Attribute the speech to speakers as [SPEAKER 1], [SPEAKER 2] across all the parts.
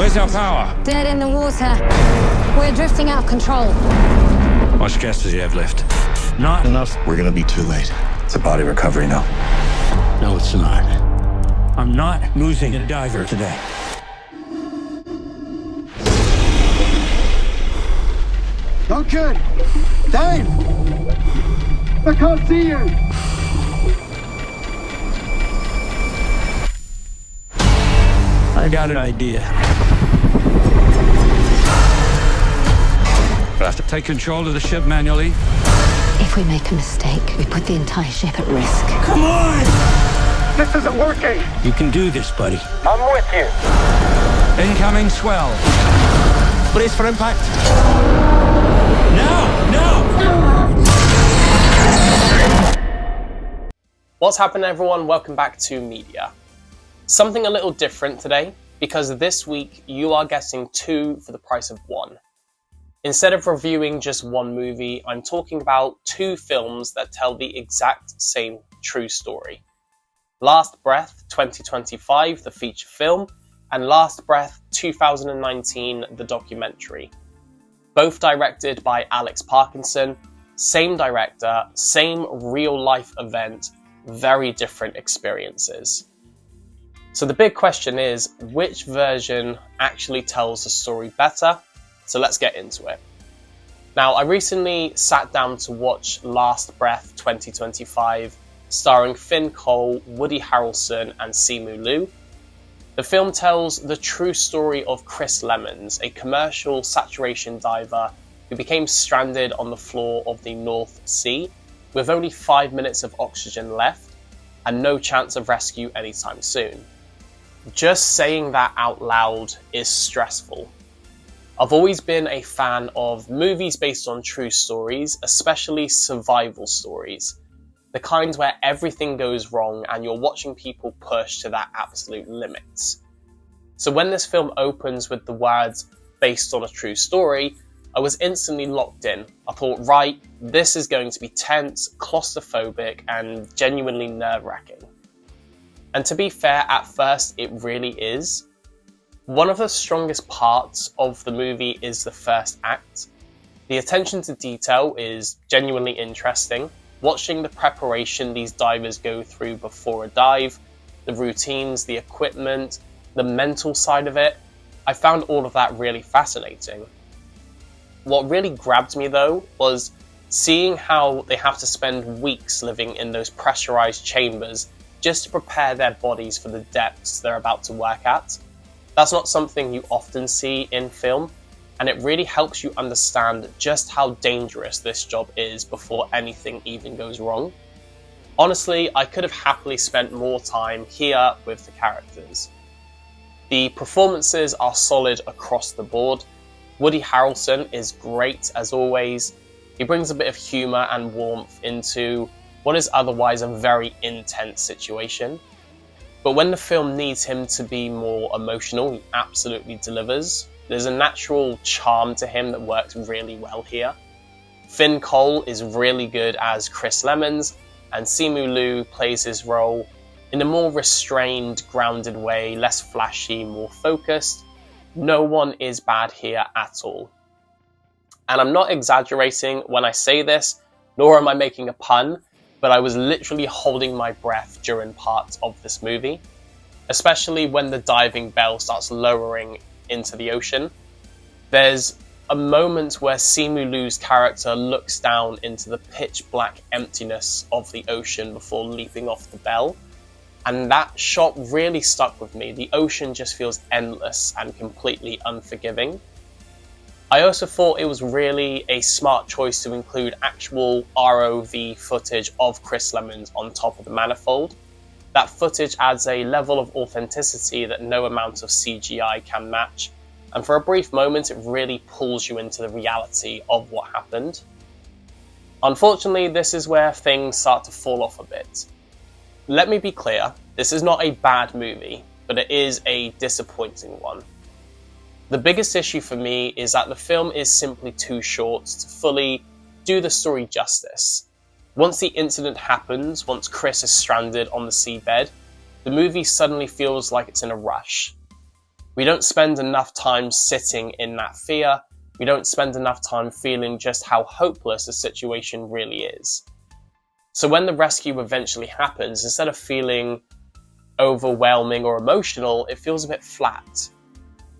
[SPEAKER 1] Where's our power?
[SPEAKER 2] Dead in the water. We're drifting out of control.
[SPEAKER 1] How much gas does he have left? Not enough.
[SPEAKER 3] We're gonna be too late. It's a body recovery now.
[SPEAKER 1] No, it's not. I'm not losing a diver today.
[SPEAKER 4] Duncan! Dave! I can't see you!
[SPEAKER 1] I got an idea. We'll have to take control of the ship manually.
[SPEAKER 2] If we make a mistake, we put the entire ship at risk.
[SPEAKER 1] Come on!
[SPEAKER 4] This isn't working!
[SPEAKER 1] You can do this, buddy.
[SPEAKER 4] I'm with you!
[SPEAKER 1] Incoming swell. Brace for impact. Now! Now!
[SPEAKER 5] What's happening, everyone? Welcome back to Media. Something a little different today, because this week you are getting two for the price of one. Instead of reviewing just one movie, I'm talking about two films that tell the exact same true story. Last Breath 2025, the feature film, and Last Breath 2019, the documentary. Both directed by Alex Parkinson, same director, same real-life event, very different experiences. So the big question is, which version actually tells the story better? So let's get into it. Now, I recently sat down to watch Last Breath 2025, starring Finn Cole, Woody Harrelson, and Simu Liu. The film tells the true story of Chris Lemons, a commercial saturation diver who became stranded on the floor of the North Sea with only 5 minutes of oxygen left and no chance of rescue anytime soon. Just saying that out loud is stressful. I've always been a fan of movies based on true stories, especially survival stories. The kind where everything goes wrong and you're watching people push to their absolute limits. So when this film opens with the words, based on a true story, I was instantly locked in. I thought, right, this is going to be tense, claustrophobic, and genuinely nerve-wracking. And to be fair, at first it really is. One of the strongest parts of the movie is the first act. The attention to detail is genuinely interesting. Watching the preparation these divers go through before a dive, the routines, the equipment, the mental side of it, I found all of that really fascinating. What really grabbed me though was seeing how they have to spend weeks living in those pressurized chambers just to prepare their bodies for the depths they're about to work at. That's not something you often see in film, and it really helps you understand just how dangerous this job is before anything even goes wrong. Honestly, I could have happily spent more time here with the characters. The performances are solid across the board. Woody Harrelson is great as always. He brings a bit of humour and warmth into what is otherwise a very intense situation. But when the film needs him to be more emotional, he absolutely delivers. There's a natural charm to him that works really well here. Finn Cole is really good as Chris Lemons, and Simu Liu plays his role in a more restrained, grounded way, less flashy, more focused. No one is bad here at all. And I'm not exaggerating when I say this, nor am I making a pun, but I was literally holding my breath during parts of this movie, especially when the diving bell starts lowering into the ocean. There's a moment where Simu Liu's character looks down into the pitch black emptiness of the ocean before leaping off the bell, and that shot really stuck with me. The ocean just feels endless and completely unforgiving. I also thought it was really a smart choice to include actual ROV footage of Chris Lemons on top of the manifold. That footage adds a level of authenticity that no amount of CGI can match, and for a brief moment it really pulls you into the reality of what happened. Unfortunately, this is where things start to fall off a bit. Let me be clear, this is not a bad movie, but it is a disappointing one. The biggest issue for me is that the film is simply too short to fully do the story justice. Once the incident happens, once Chris is stranded on the seabed, the movie suddenly feels like it's in a rush. We don't spend enough time sitting in that fear. We don't spend enough time feeling just how hopeless the situation really is. So when the rescue eventually happens, instead of feeling overwhelming or emotional, it feels a bit flat,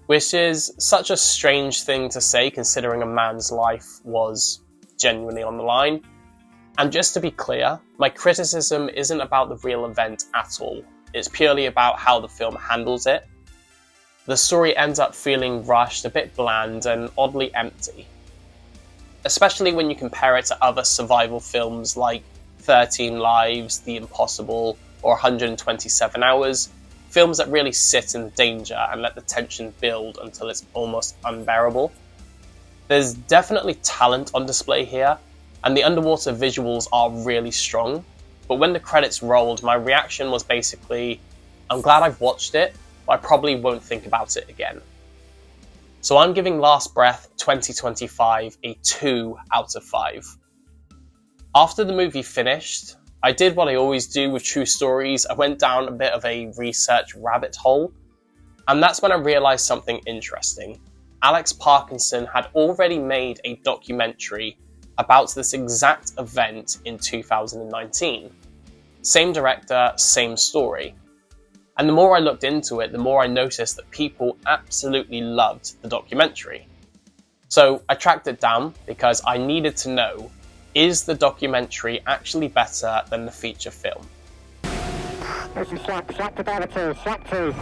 [SPEAKER 5] which is such a strange thing to say considering a man's life was genuinely on the line. And just to be clear, my criticism isn't about the real event at all. It's purely about how the film handles it. The story ends up feeling rushed, a bit bland, and oddly empty. Especially when you compare it to other survival films like 13 Lives, The Impossible, or 127 Hours, films that really sit in the danger and let the tension build until it's almost unbearable. There's definitely talent on display here, and the underwater visuals are really strong, but when the credits rolled, my reaction was basically, I'm glad I've watched it, but I probably won't think about it again. So I'm giving Last Breath 2025 a 2 out of 5. After the movie finished, I did what I always do with true stories. I went down a bit of a research rabbit hole, and that's when I realized something interesting. Alex Parkinson had already made a documentary about this exact event in 2019. Same director, same story. And the more I looked into it, the more I noticed that people absolutely loved the documentary. So I tracked it down because I needed to know, is the documentary actually better than the feature film?
[SPEAKER 4] This is Slack to Delta 2, Slack 2.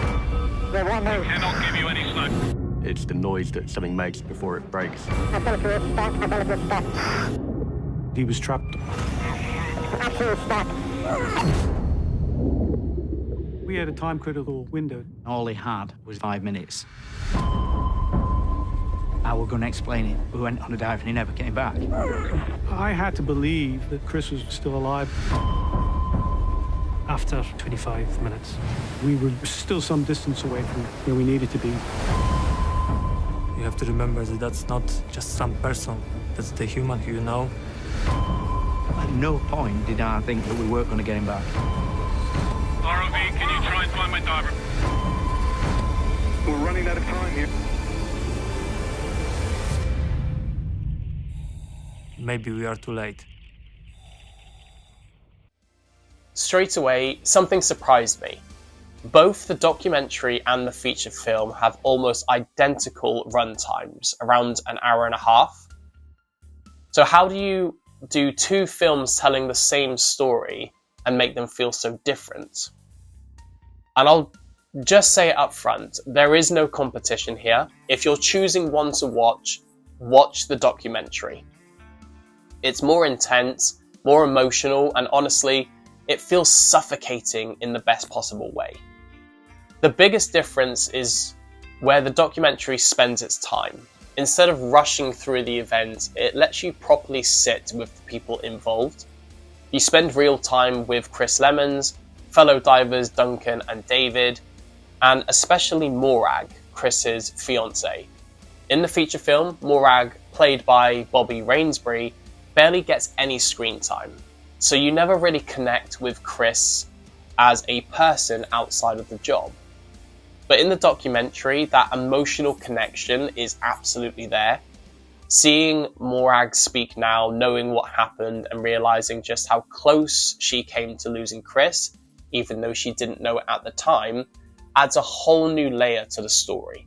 [SPEAKER 4] They're one move.
[SPEAKER 6] Cannot give you any slack.
[SPEAKER 7] It's the noise that something makes before it breaks.
[SPEAKER 4] Ability stuck, ability stuck.
[SPEAKER 1] He was trapped.
[SPEAKER 4] Absolute stuck.
[SPEAKER 1] We had a time-critical window.
[SPEAKER 8] All he had was 5 minutes. I was going to explain it. We went on a dive and he never came back.
[SPEAKER 1] I had to believe that Chris was still alive.
[SPEAKER 9] After 25 minutes.
[SPEAKER 1] We were still some distance away from where we needed to be.
[SPEAKER 9] You have to remember that that's not just some person. That's the human who you know.
[SPEAKER 8] At no point did I think that we weren't going to get him back.
[SPEAKER 6] ROV, can you try and find my diver?
[SPEAKER 4] We're running out of time here.
[SPEAKER 9] Maybe we are too late.
[SPEAKER 5] Straight away, something surprised me. Both the documentary and the feature film have almost identical run times, around an hour and a half. So how do you do two films telling the same story and make them feel so different? And I'll just say it up front, there is no competition here. If you're choosing one to watch, watch the documentary. It's more intense, more emotional, and honestly, it feels suffocating in the best possible way. The biggest difference is where the documentary spends its time. Instead of rushing through the event, it lets you properly sit with the people involved. You spend real time with Chris Lemons, fellow divers Duncan and David, and especially Morag, Chris's fiance. In the feature film, Morag, played by Bobby Rainsbury, barely gets any screen time, so you never really connect with Chris as a person outside of the job. But in the documentary, that emotional connection is absolutely there. Seeing Morag speak now, knowing what happened and realizing just how close she came to losing Chris, even though she didn't know it at the time, adds a whole new layer to the story.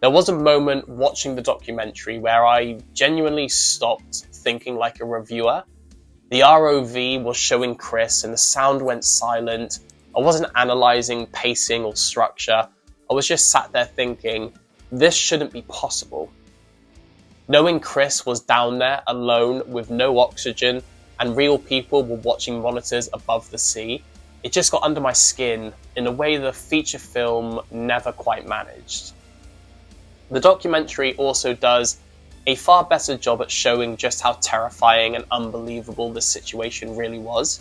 [SPEAKER 5] There was a moment watching the documentary where I genuinely stopped thinking like a reviewer. The ROV was showing Chris and the sound went silent. I wasn't analysing pacing or structure. I was just sat there thinking, this shouldn't be possible. Knowing Chris was down there alone with no oxygen and real people were watching monitors above the sea, it just got under my skin in a way the feature film never quite managed. The documentary also does a far better job at showing just how terrifying and unbelievable the situation really was.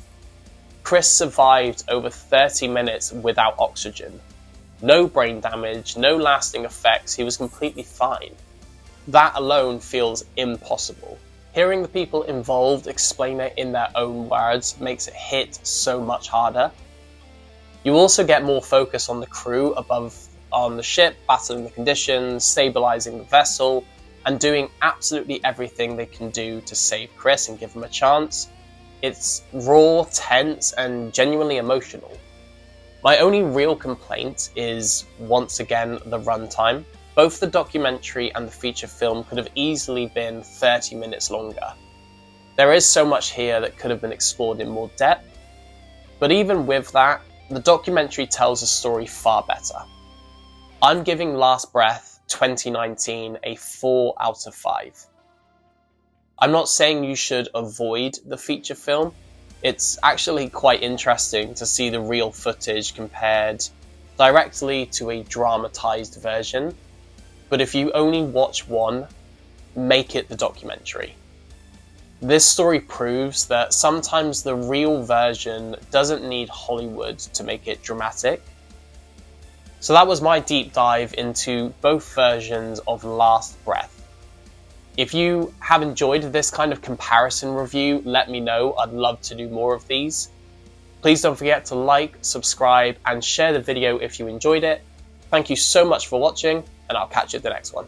[SPEAKER 5] Chris survived over 30 minutes without oxygen. No brain damage, no lasting effects, he was completely fine. That alone feels impossible. Hearing the people involved explain it in their own words makes it hit so much harder. You also get more focus on the crew above on the ship, battling the conditions, stabilizing the vessel, and doing absolutely everything they can do to save Chris and give him a chance. It's raw, tense, and genuinely emotional. My only real complaint is, once again, the runtime. Both the documentary and the feature film could have easily been 30 minutes longer. There is so much here that could have been explored in more depth, but even with that, the documentary tells the story far better. I'm giving Last Breath 2019 a 4 out of 5. I'm not saying you should avoid the feature film. It's actually quite interesting to see the real footage compared directly to a dramatized version. But if you only watch one, make it the documentary. This story proves that sometimes the real version doesn't need Hollywood to make it dramatic. So that was my deep dive into both versions of Last Breath. If you have enjoyed this kind of comparison review, let me know. I'd love to do more of these. Please don't forget to like, subscribe, and share the video if you enjoyed it. Thank you so much for watching, and I'll catch you at the next one.